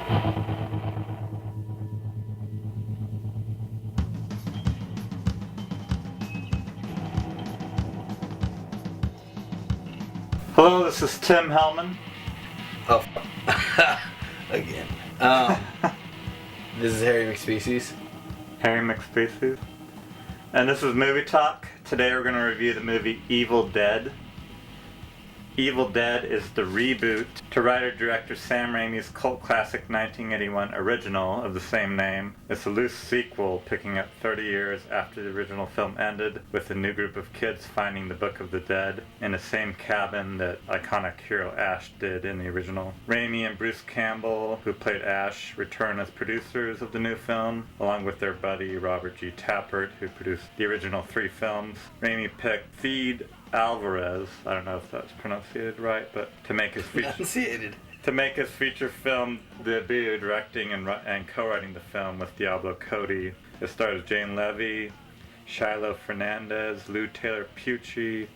Hello, this is Tim Hellman. Oh, again. This is Harry McSpecies. Harry McSpecies. And this is Movie Talk. Today we're going to review the movie Evil Dead. Evil Dead is the reboot to writer-director Sam Raimi's cult classic 1981 original of the same name. It's a loose sequel picking up 30 years after the original film ended, with a new group of kids finding the Book of the Dead in the same cabin that iconic hero Ash did in the original. Raimi and Bruce Cambell, who played Ash, return as producers of the new film, along with their buddy Robert G. Tappert, who produced the original 3 films. Raimi picked Feed Alvarez, I don't know if that's pronounced right, but to make his feature film debut, directing and co-writing the film with Diablo Cody. It stars Jane Levy, Shiloh Fernandez, Lou Taylor Pucci,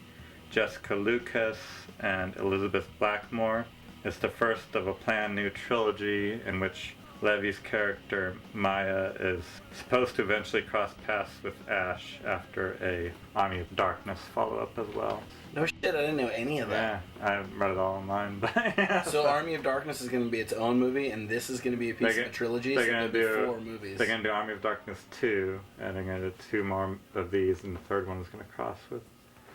Jessica Lucas, and Elizabeth Blackmore. It's the first of a planned new trilogy in which Levy's character, Maya, is supposed to eventually cross paths with Ash after a Army of Darkness follow-up as well. No shit, I didn't know any of that. Yeah, I read it all online. But yeah. So Army of Darkness is going to be its own movie, and this is going to be a piece of a trilogy, they're so going there'll to be do 4 movies. They're going to do Army of Darkness 2, and they're going to do 2 more of these, and the third one is going to cross with.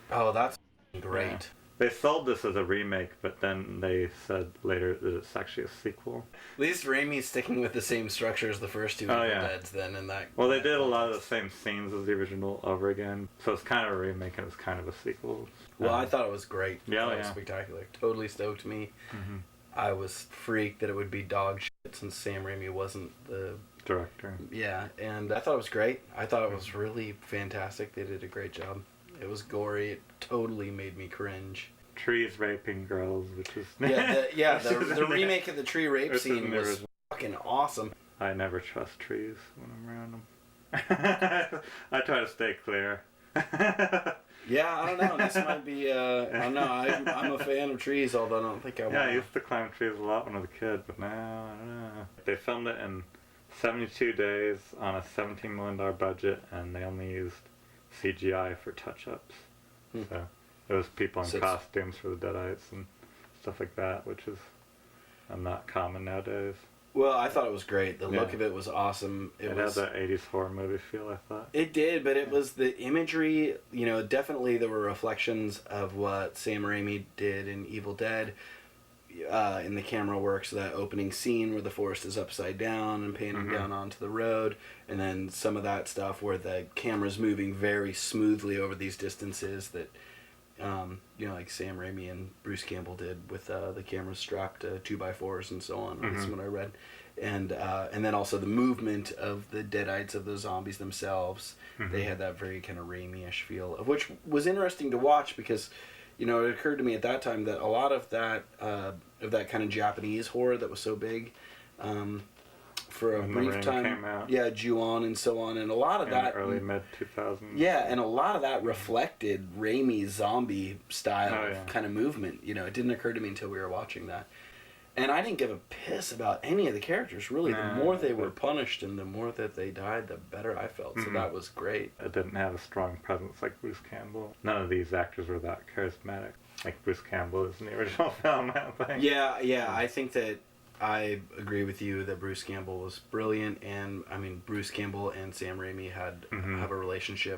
Oh, that's great. Yeah. They sold this as a remake, but then they said later that it's actually a sequel. At least Raimi's sticking with the same structure as the first 2 Evil Deads then, in that. Well, they did a lot of the same scenes as the original over again, so it's kind of a remake and it's kind of a sequel. Well, I thought it was great. Yeah, it was spectacular. Totally stoked me. Mm-hmm. I was freaked that it would be dog shit since Sam Raimi wasn't the director. Yeah, and I thought it was great. I thought it was really fantastic. They did a great job. It was gory. It totally made me cringe. Trees raping girls, which is... The remake of the tree rape scene was fucking awesome. I never trust trees when I'm around them. I try to stay clear. Yeah, I don't know. This might be... I don't know. I'm a fan of trees, although I don't think I want. Yeah, I used to climb trees a lot when I was a kid, but now, I don't know. They filmed it in 72 days on a $17 million budget, and they only used CGI for touch-ups. So there was people in costumes for the Deadites and stuff like that, which is not common nowadays. Well, I thought it was great. The look of it was awesome. It had that 80s horror movie feel, I thought. It did, but it was the imagery, definitely there were reflections of what Sam Raimi did in Evil Dead. In the camera work, so that opening scene where the forest is upside down and painting down onto the road, and then some of that stuff where the camera's moving very smoothly over these distances that, like Sam Raimi and Bruce Campbell did with the cameras strapped to 2x4s and so on. That's what I read, and then also the movement of the deadites of the zombies themselves. They had that very kind of Raimi-ish feel, of which was interesting to watch because. It occurred to me at that time that a lot of that kind of Japanese horror that was so big, for a brief time, Ju-on and so on, and a lot of that early mid 2000s. Yeah, and a lot of that reflected Raimi's zombie style kind of movement. It didn't occur to me until we were watching that. And I didn't give a piss about any of the characters, really. The more they were punished and the more that they died, the better I felt. So that was great. It didn't have a strong presence like Bruce Campbell. None of these actors were that charismatic like Bruce Campbell is in the original film, I think. Yeah, I think that I agree with you that Bruce Campbell was brilliant, and I mean Bruce Campbell and Sam Raimi have a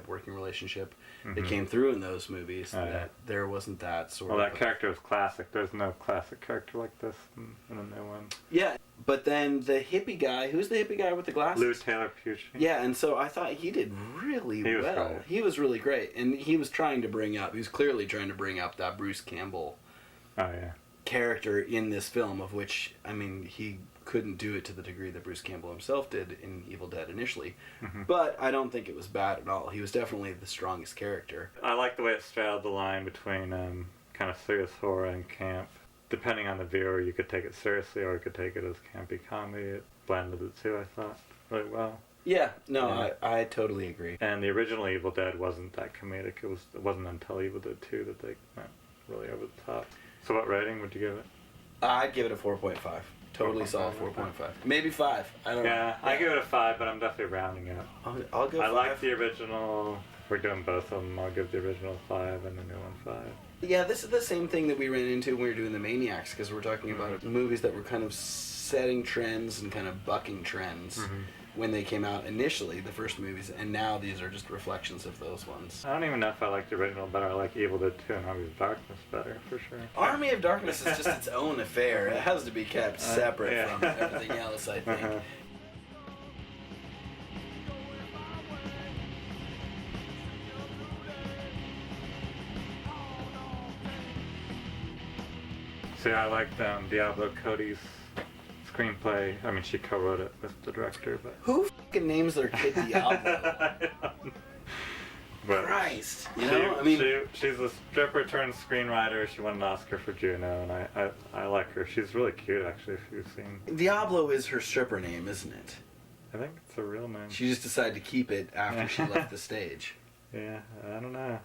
working relationship that came through in those movies. That there wasn't that sort of. Well, that character was classic. There's no classic character like this in a new one. Yeah, but then the hippie guy, who's the hippie guy with the glasses? Lou Taylor Pucci. Yeah, and so I thought he did really well. He was really great, and he was clearly trying to bring up that Bruce Campbell. Oh yeah. Character in this film, of which, I mean, he couldn't do it to the degree that Bruce Campbell himself did in Evil Dead initially. But I don't think it was bad at all. He was definitely the strongest character. I like the way it straddled the line between kind of serious horror and camp. Depending on the viewer, you could take it seriously or you could take it as campy comedy. It blended the two, I thought, really well. Yeah, I totally agree. And the original Evil Dead wasn't that comedic. It wasn't until Evil Dead 2 that they went really over the top. So what rating would you give it? I'd give it a 4.5. Totally solid 4.5. Maybe 5. I don't know. Yeah, I give it a 5, but I'm definitely rounding it. I'll go 5. I like the original. We're doing both of them. I'll give the original 5 and the new one 5. Yeah, this is the same thing that we ran into when we were doing the Maniacs, because we're talking about movies that were kind of setting trends and kind of bucking trends when they came out initially, the first movies, and now these are just reflections of those ones. I don't even know if I like the original better. I like Evil Dead 2 and Army of Darkness better, for sure. Army of Darkness is just its own affair. It has to be kept separate yeah. from everything else, I think. See, I liked Diablo Cody's screenplay. I mean, she co-wrote it with the director, but... Who fucking names their kid Diablo? But Christ, you know? I mean, she's a stripper turned screenwriter. She won an Oscar for Juno, and I like her. She's really cute, actually, if you've seen... Diablo is her stripper name, isn't it? I think it's a real name. She just decided to keep it after she left the stage. Yeah, I don't know.